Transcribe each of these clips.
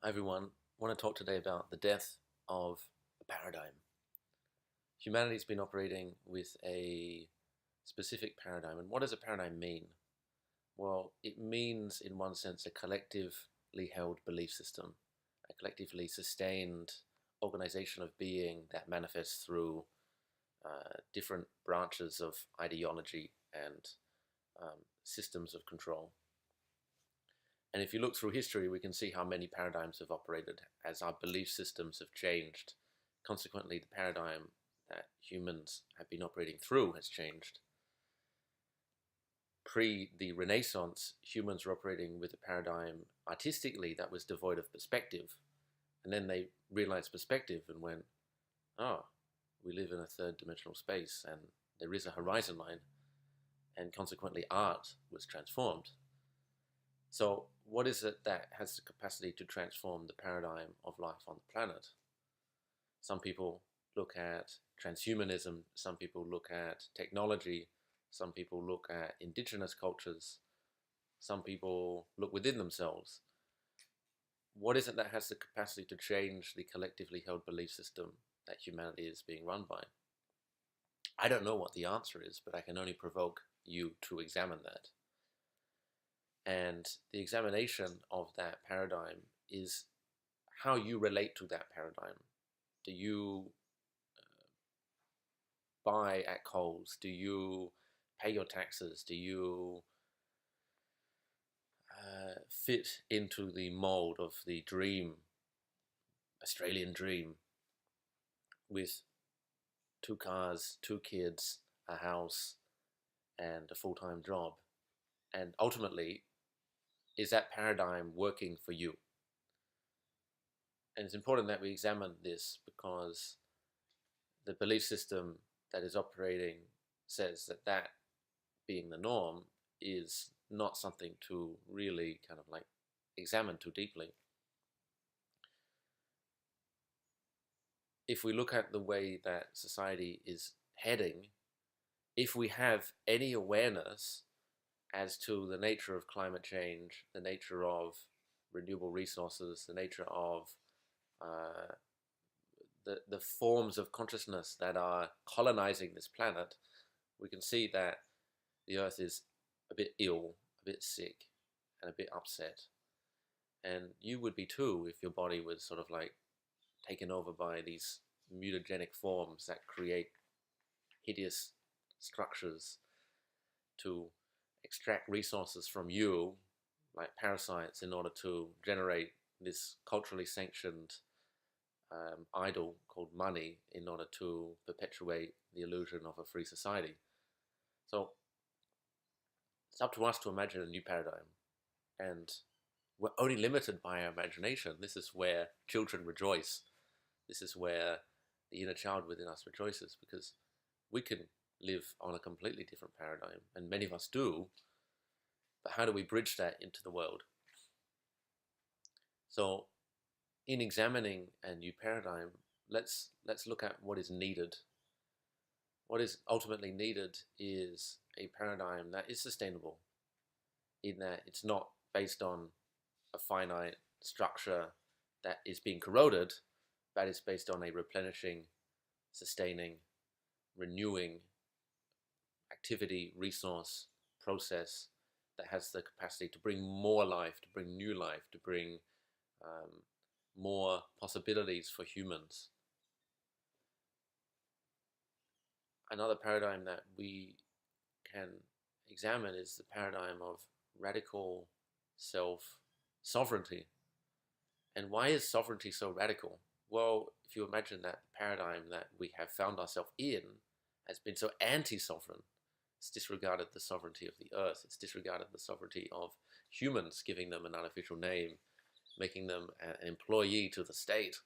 Hi everyone. I want to talk today about the death of a paradigm. Humanity's been operating with a specific paradigm. And what does a paradigm mean? Well, it means, in one sense, a collectively held belief system, a collectively sustained organization of being that manifests through different branches of ideology and systems of control. And if you look through history, we can see how many paradigms have operated as our belief systems have changed. Consequently, the paradigm that humans have been operating through has changed. Pre the Renaissance, humans were operating with a paradigm artistically that was devoid of perspective. And then they realized perspective and went, oh, we live in a third dimensional space and there is a horizon line. And consequently, art was transformed. So, what is it that has the capacity to transform the paradigm of life on the planet? Some people look at transhumanism, some people look at technology, some people look at indigenous cultures, some people look within themselves. What is it that has the capacity to change the collectively held belief system that humanity is being run by? I don't know what the answer is, but I can only provoke you to examine that. And the examination of that paradigm is how you relate to that paradigm. Do you buy at Coles? Do you pay your taxes? Do you fit into the mold of the dream, Australian dream, with 2 cars, 2 kids, a house, and a full-time job? And ultimately, is that paradigm working for you? And it's important that we examine this because the belief system that is operating says that that being the norm is not something to really kind of like examine too deeply. If we look at the way that society is heading, if we have any awareness as to the nature of climate change, the nature of renewable resources, the nature of uh, the forms of consciousness that are colonizing this planet, we can see that the Earth is a bit ill, a bit sick, and a bit upset. And you would be too if your body was sort of like taken over by these mutagenic forms that create hideous structures to extract resources from you, like parasites, in order to generate this culturally sanctioned idol called money in order to perpetuate the illusion of a free society. So it's up to us to imagine a new paradigm. And we're only limited by our imagination. This is where children rejoice. This is where the inner child within us rejoices because we can live on a completely different paradigm, and many of us do. But how do we bridge that into the world? So, in examining a new paradigm, let's look at what is needed. What is ultimately needed is a paradigm that is sustainable, in that it's not based on a finite structure that is being corroded, but it's based on a replenishing, sustaining, renewing activity, resource, process that has the capacity to bring more life, to bring new life, to bring um, more possibilities for humans. Another paradigm that we can examine is the paradigm of radical self sovereignty. And why is sovereignty so radical? Well, if you imagine that the paradigm that we have found ourselves in has been so anti-sovereign, it's disregarded the sovereignty of the earth, it's disregarded the sovereignty of humans, giving them an artificial name, making them an employee to the state.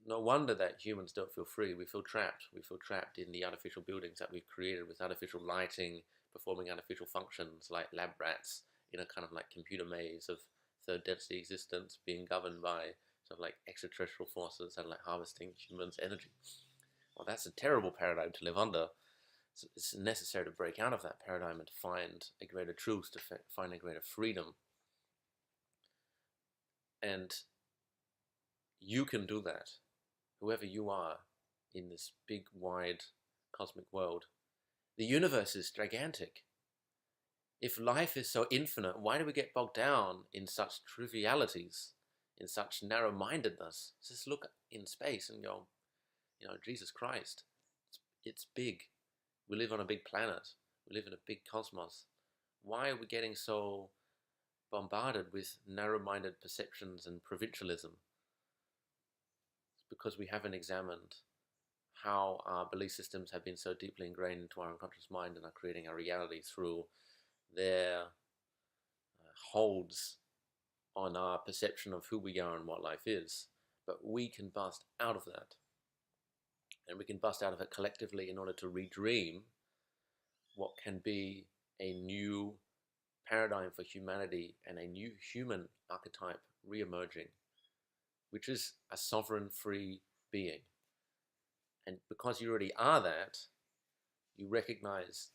No wonder that humans don't feel free. We feel trapped. We feel trapped in the artificial buildings that we've created with artificial lighting, performing artificial functions like lab rats in a kind of like computer maze of third density existence being governed by sort of like extraterrestrial forces and like harvesting humans' energy. Well, that's a terrible paradigm to live under. So it's necessary to break out of that paradigm and to find a greater truth, to find a greater freedom. And you can do that, whoever you are in this big, wide cosmic world. The universe is gigantic. If life is so infinite, why do we get bogged down in such trivialities, in such narrow-mindedness? Just look in space and go, Jesus Christ, it's big. We live on a big planet. We live in a big cosmos. Why are we getting so bombarded with narrow-minded perceptions and provincialism? It's because we haven't examined how our belief systems have been so deeply ingrained into our unconscious mind and are creating our reality through their holds on our perception of who we are and what life is. But we can bust out of that. And we can bust out of it collectively in order to redream what can be a new paradigm for humanity and a new human archetype re-emerging, which is a sovereign, free being. And because you already are that, you recognize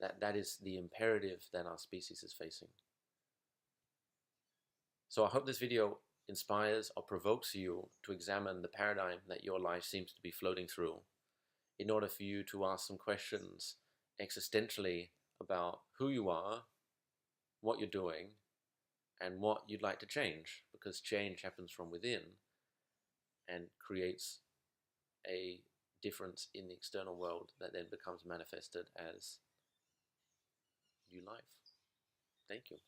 that that is the imperative that our species is facing. So I hope this video inspires or provokes you to examine the paradigm that your life seems to be floating through in order for you to ask some questions existentially about who you are, what you're doing, and what you'd like to change, because change happens from within and creates a difference in the external world that then becomes manifested as new life. Thank you.